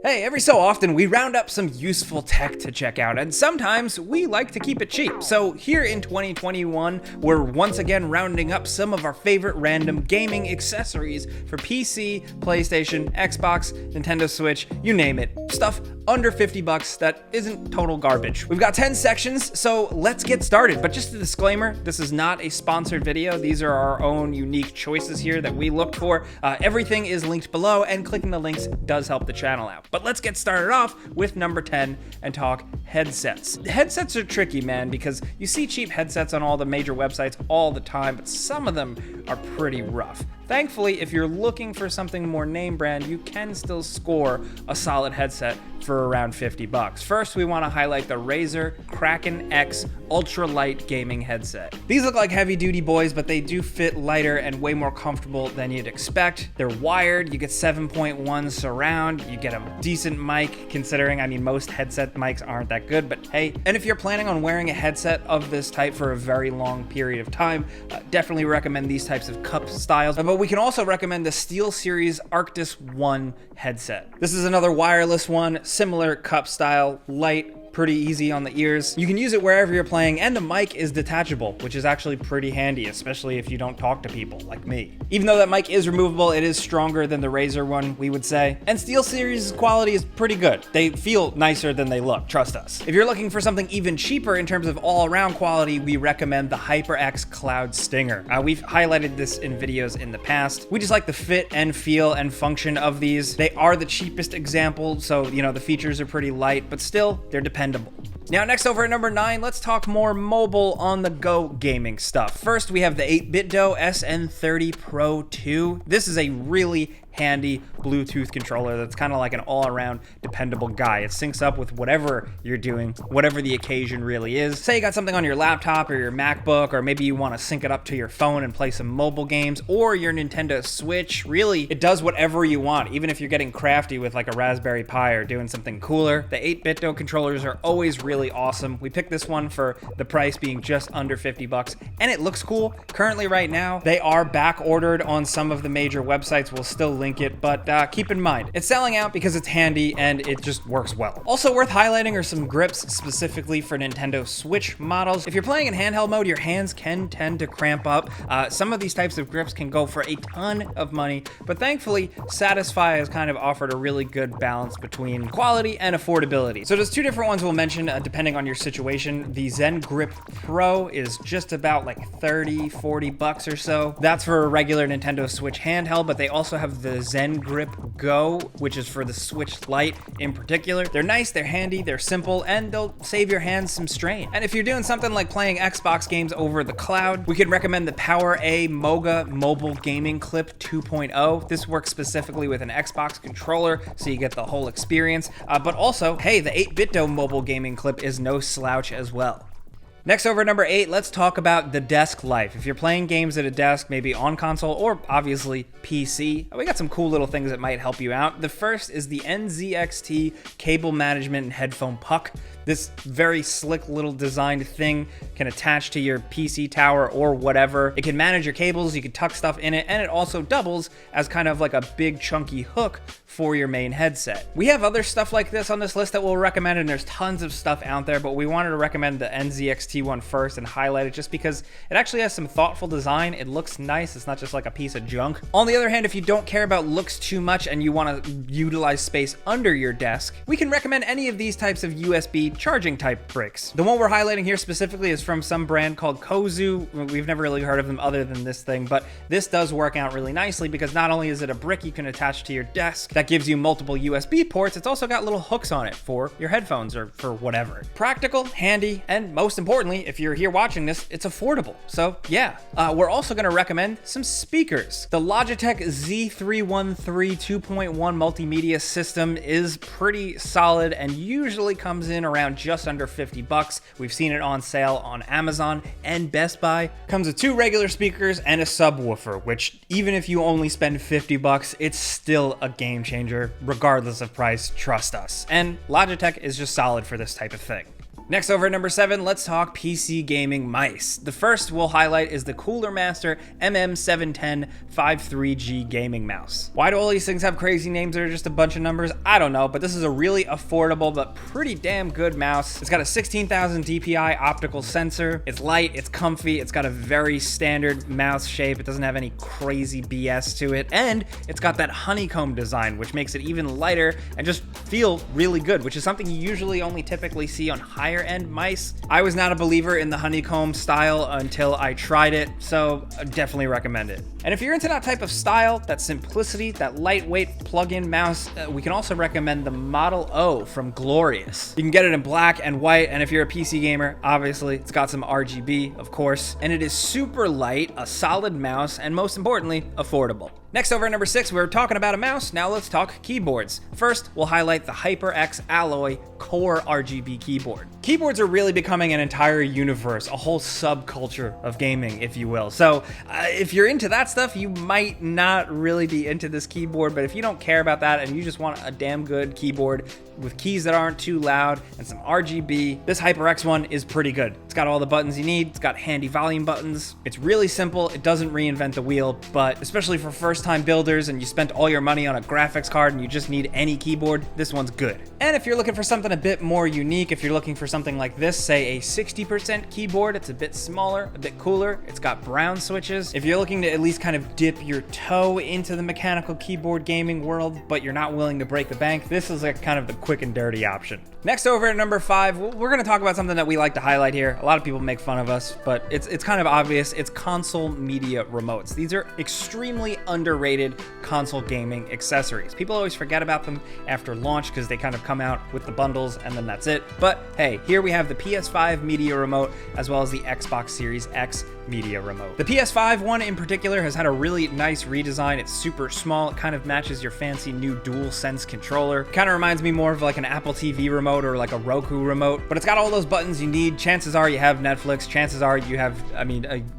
Hey, every so often we round up some useful tech to check out, and sometimes we like to keep it cheap. So here in 2021, we're once again rounding up some of our favorite random gaming accessories for PC, PlayStation, Xbox, Nintendo Switch, you name it. Stuff under 50 bucks that isn't total garbage. We've got 10 sections, so let's get started. But just a disclaimer, this is not a sponsored video. These are our own unique choices here that we looked for. Everything is linked below, and clicking the links does help the channel out. But let's get started off with number 10 and talk headsets. Headsets are tricky, man, because you see cheap headsets on all the major websites all the time, but some of them are pretty rough. Thankfully, if you're looking for something more name brand, you can still score a solid headset for around 50 bucks. First, we want to highlight the Razer Kraken X Ultralight gaming headset. These look like heavy duty boys, but they do fit lighter and way more comfortable than you'd expect. They're wired, you get 7.1 surround, you get a decent mic considering, most headset mics aren't that good, but hey. And if you're planning on wearing a headset of this type for a very long period of time, definitely recommend these types of cup styles. But we can also recommend the SteelSeries Acrtis 1 headset. This is another wireless one, similar cup style, light, pretty easy on the ears. You can use it wherever you're playing, and the mic is detachable, which is actually pretty handy, especially if you don't talk to people like me. Even though that mic is removable, it is stronger than the Razer one, we would say. And SteelSeries' quality is pretty good. They feel nicer than they look, trust us. If you're looking for something even cheaper in terms of all-around quality, we recommend the HyperX Cloud Stinger. We've highlighted this in videos in the past. We just like the fit and feel and function of these. They are the cheapest example, so the features are pretty light, but still, they're dependable. Now, next over at number 9, let's talk more mobile on-the-go gaming stuff. First, we have the 8BitDo SN30 Pro 2. This is a really handy Bluetooth controller that's kind of like an all-around dependable guy. It syncs up with whatever you're doing, whatever the occasion really is. Say you got something on your laptop or your MacBook, or maybe you want to sync it up to your phone and play some mobile games, or your Nintendo Switch. Really, it does whatever you want, even if you're getting crafty with like a Raspberry Pi or doing something cooler. The 8BitDo controllers are always really awesome. We picked this one for the price being just under 50 bucks, and it looks cool. Currently right now, they are back ordered on some of the major websites. We'll still link it, but keep in mind, it's selling out because it's handy and it just works well. Also worth highlighting are some grips specifically for Nintendo Switch models. If you're playing in handheld mode, your hands can tend to cramp up. Some of these types of grips can go for a ton of money, but thankfully, Satisfy has kind of offered a really good balance between quality and affordability. So there's two different ones we'll mention depending on your situation. The Zen Grip Pro is just about like 30-40 bucks or so. That's for a regular Nintendo Switch handheld, but they also have the Zen Grip Go, which is for the Switch Lite in particular. They're nice, they're handy, they're simple, and they'll save your hands some strain. And if you're doing something like playing Xbox games over the cloud, we could recommend the PowerA MOGA Mobile Gaming Clip 2.0. This works specifically with an Xbox controller, so you get the whole experience. But also, hey, the 8BitDo Mobile Gaming Clip is no slouch as well. Next, over at number 8, let's talk about the desk life. If you're playing games at a desk, maybe on console or obviously PC, we got some cool little things that might help you out. The first is the NZXT cable management and headphone puck. This very slick little designed thing can attach to your PC tower or whatever. It can manage your cables, you can tuck stuff in it, and it also doubles as kind of like a big chunky hook for your main headset. We have other stuff like this on this list that we'll recommend, and there's tons of stuff out there, but we wanted to recommend the NZXT one first and highlight it just because it actually has some thoughtful design. It looks nice, it's not just like a piece of junk. On the other hand, if you don't care about looks too much and you want to utilize space under your desk, we can recommend any of these types of USB charging type bricks. The one we're highlighting here specifically is from some brand called Kozu. We've never really heard of them other than this thing, but this does work out really nicely because not only is it a brick you can attach to your desk that gives you multiple USB ports, it's also got little hooks on it for your headphones or for whatever. Practical, handy, and most importantly, if you're here watching this, it's affordable. So yeah, we're also going to recommend some speakers. The Logitech Z313 2.1 multimedia system is pretty solid and usually comes in around just under 50 bucks. We've seen it on sale on Amazon and Best Buy. Comes with 2 regular speakers and a subwoofer, which even if you only spend 50 bucks, it's still a game changer regardless of price, trust us. And Logitech is just solid for this type of thing. Next, over at number 7, let's talk PC gaming mice. The first we'll highlight is the Cooler Master MM710 53G gaming mouse. Why do all these things have crazy names that are just a bunch of numbers? I don't know, but this is a really affordable but pretty damn good mouse. It's got a 16,000 DPI optical sensor. It's light, it's comfy, it's got a very standard mouse shape. It doesn't have any crazy BS to it, and it's got that honeycomb design, which makes it even lighter and just feel really good, which is something you usually only typically see on higher end mice. I was not a believer in the honeycomb style until I tried it, so I definitely recommend it. And if you're into that type of style, that simplicity, that lightweight plug-in mouse, we can also recommend the Model O from Glorious. You can get it in black and white, and if you're a PC gamer, obviously it's got some RGB, of course, and it is super light, a solid mouse, and most importantly, affordable. Next, over at number 6, we were talking about a mouse. Now let's talk keyboards. First, we'll highlight the HyperX Alloy Core RGB keyboard. Keyboards are really becoming an entire universe, a whole subculture of gaming, if you will. So if you're into that stuff, you might not really be into this keyboard, but if you don't care about that and you just want a damn good keyboard with keys that aren't too loud and some RGB, this HyperX one is pretty good. It's got all the buttons you need. It's got handy volume buttons. It's really simple. It doesn't reinvent the wheel, but especially for first-time builders and you spent all your money on a graphics card and you just need any keyboard, this one's good. And if you're looking for something a bit more unique, if you're looking for something like this, say a 60% keyboard, it's a bit smaller, a bit cooler, it's got brown switches. If you're looking to at least kind of dip your toe into the mechanical keyboard gaming world, but you're not willing to break the bank, this is like kind of the quick and dirty option. Next, over at number 5, we're going to talk about something that we like to highlight here. A lot of people make fun of us, but it's kind of obvious. It's console media remotes. These are extremely underrated console gaming accessories. People always forget about them after launch because they kind of come out with the bundles and then that's it. But hey, here we have the PS5 Media Remote as well as the Xbox Series X Media Remote. The PS5 one in particular has had a really nice redesign. It's super small. It kind of matches your fancy new DualSense controller. Kind of reminds me more of like an Apple TV remote or like a Roku remote, but it's got all those buttons you need. Chances are you have Netflix. Chances are you have,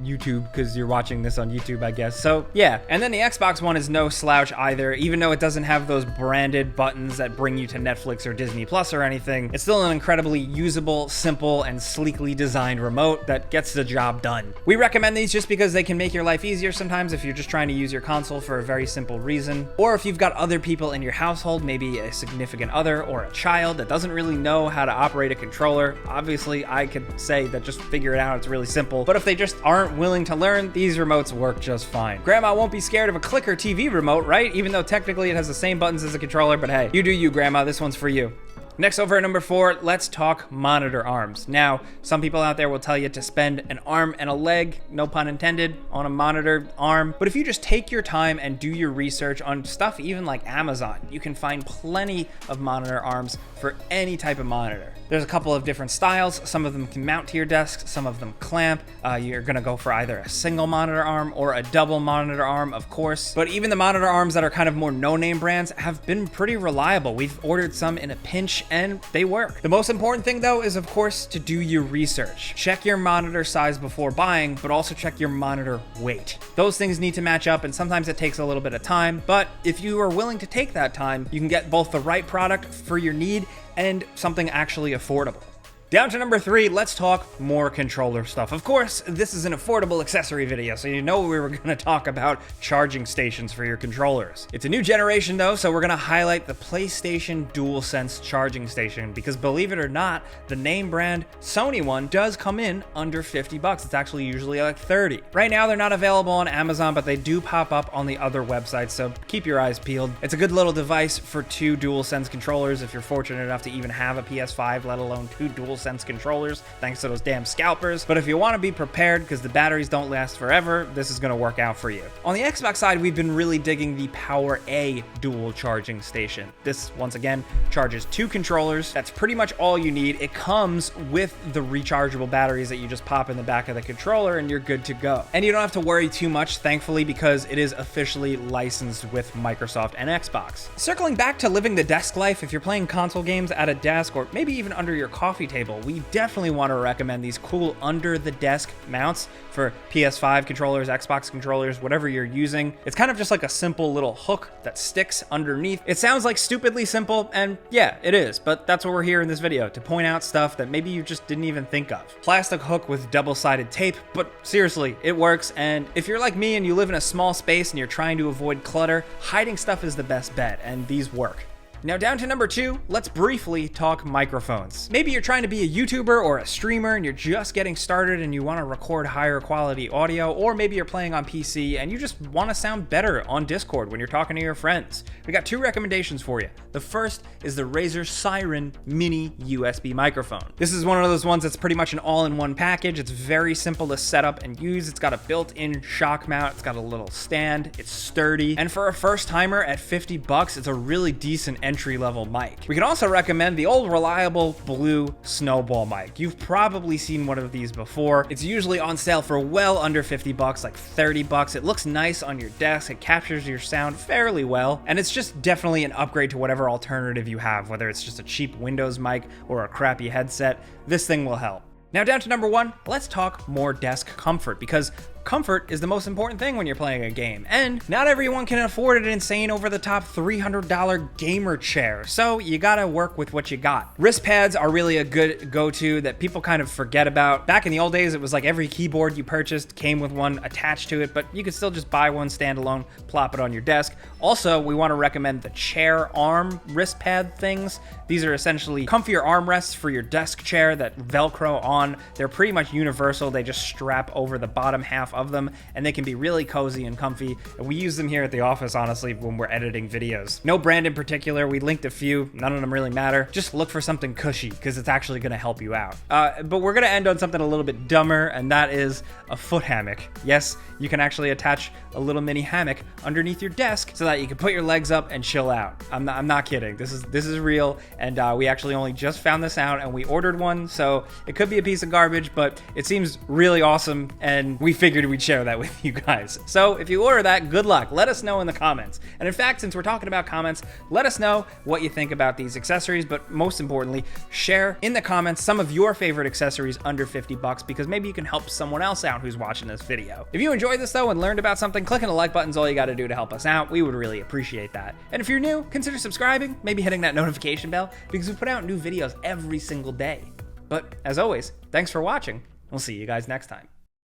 YouTube, because you're watching this on YouTube, I guess. So yeah. And then the Xbox one is no slouch either. Even though it doesn't have those branded buttons that bring you to Netflix or Disney Plus or anything, it's still an incredibly usable, simple, and sleekly designed remote that gets the job done. We recommend these just because they can make your life easier sometimes if you're just trying to use your console for a very simple reason, or if you've got other people in your household, maybe a significant other or a child that doesn't really know how to operate a controller. Obviously, I could say that just figure it out, it's really simple, but if they just aren't willing to learn, these remotes work just fine. Grandma won't be scared of a clicker TV remote, right? Even though technically it has the same buttons as a controller, but hey, you do you, Grandma, this one's for you. Next, over at number 4, let's talk monitor arms. Now, some people out there will tell you to spend an arm and a leg, no pun intended, on a monitor arm. But if you just take your time and do your research on stuff even like Amazon, you can find plenty of monitor arms for any type of monitor. There's a couple of different styles. Some of them can mount to your desk, some of them clamp. You're gonna go for either a single monitor arm or a double monitor arm, of course. But even the monitor arms that are kind of more no-name brands have been pretty reliable. We've ordered some in a pinch and they work. The most important thing though is, of course, to do your research. Check your monitor size before buying, but also check your monitor weight. Those things need to match up, and sometimes it takes a little bit of time, but if you are willing to take that time, you can get both the right product for your need and something actually affordable. Down to number 3, let's talk more controller stuff. Of course, this is an affordable accessory video, so you know we were going to talk about charging stations for your controllers. It's a new generation though, so we're going to highlight the PlayStation DualSense charging station, because believe it or not, the name brand Sony one does come in under 50 bucks. It's actually usually like 30. Right now, they're not available on Amazon, but they do pop up on the other websites, so keep your eyes peeled. It's a good little device for 2 DualSense controllers if you're fortunate enough to even have a PS5, let alone 2 DualSense controllers, thanks to those damn scalpers. But if you want to be prepared, because the batteries don't last forever, this is going to work out for you. On the Xbox side, we've been really digging the PowerA dual charging station. This, once again, charges 2 controllers. That's pretty much all you need. It comes with the rechargeable batteries that you just pop in the back of the controller and you're good to go. And you don't have to worry too much, thankfully, because it is officially licensed with Microsoft and Xbox. Circling back to living the desk life, if you're playing console games at a desk or maybe even under your coffee table, table, we definitely want to recommend these cool under the desk mounts for PS5 controllers, Xbox controllers, whatever you're using. It's kind of just like a simple little hook that sticks underneath. It sounds like stupidly simple, and yeah, it is, but that's what we're here in this video, to point out stuff that maybe you just didn't even think of. Plastic hook with double-sided tape, but seriously, it works, and if you're like me and you live in a small space and you're trying to avoid clutter, hiding stuff is the best bet, and these work. Now down to number 2, let's briefly talk microphones. Maybe you're trying to be a YouTuber or a streamer and you're just getting started and you want to record higher quality audio, or maybe you're playing on PC and you just want to sound better on Discord when you're talking to your friends. We got 2 recommendations for you. The first is the Razer Siren Mini USB microphone. This is one of those ones that's pretty much an all-in-one package. It's very simple to set up and use. It's got a built-in shock mount. It's got a little stand. It's sturdy. And for a first-timer at $50, it's a really decent entry-level mic. We can also recommend the old reliable blue snowball mic. You've probably seen one of these before. It's usually on sale for well under $50, like $30. It looks nice on your desk. It captures your sound fairly well, and it's just definitely an upgrade to whatever alternative you have, whether it's just a cheap Windows mic or a crappy headset. This thing will help. Now down to number 1, let's talk more desk comfort, because comfort is the most important thing when you're playing a game, and not everyone can afford an insane over-the-top $300 gamer chair, so you gotta work with what you got. Wrist pads are really a good go-to that people kind of forget about. Back in the old days, it was like every keyboard you purchased came with one attached to it, but you could still just buy one standalone, plop it on your desk. Also, we want to recommend the chair arm wrist pad things. These are essentially comfier armrests for your desk chair that Velcro on. They're pretty much universal. They just strap over the bottom half of them, and they can be really cozy and comfy. And we use them here at the office, honestly, when we're editing videos. No brand in particular. We linked a few. None of them really matter. Just look for something cushy, because it's actually going to help you out. But we're going to end on something a little bit dumber, and that is a foot hammock. Yes, you can actually attach a little mini hammock underneath your desk so that you can put your legs up and chill out. I'm not kidding. This is real, and we actually only just found this out, and we ordered one, so it could be a piece of garbage, but it seems really awesome, and we figured we'd share that with you guys. So if you order that, good luck. Let us know in the comments. And in fact, since we're talking about comments, let us know what you think about these accessories, but most importantly, share in the comments some of your favorite accessories under $50, because maybe you can help someone else out who's watching this video. If you enjoyed this though and learned about something, clicking the like button's all you gotta do to help us out. We would really appreciate that. And if you're new, consider subscribing, maybe hitting that notification bell, because we put out new videos every single day. But as always, thanks for watching. We'll see you guys next time.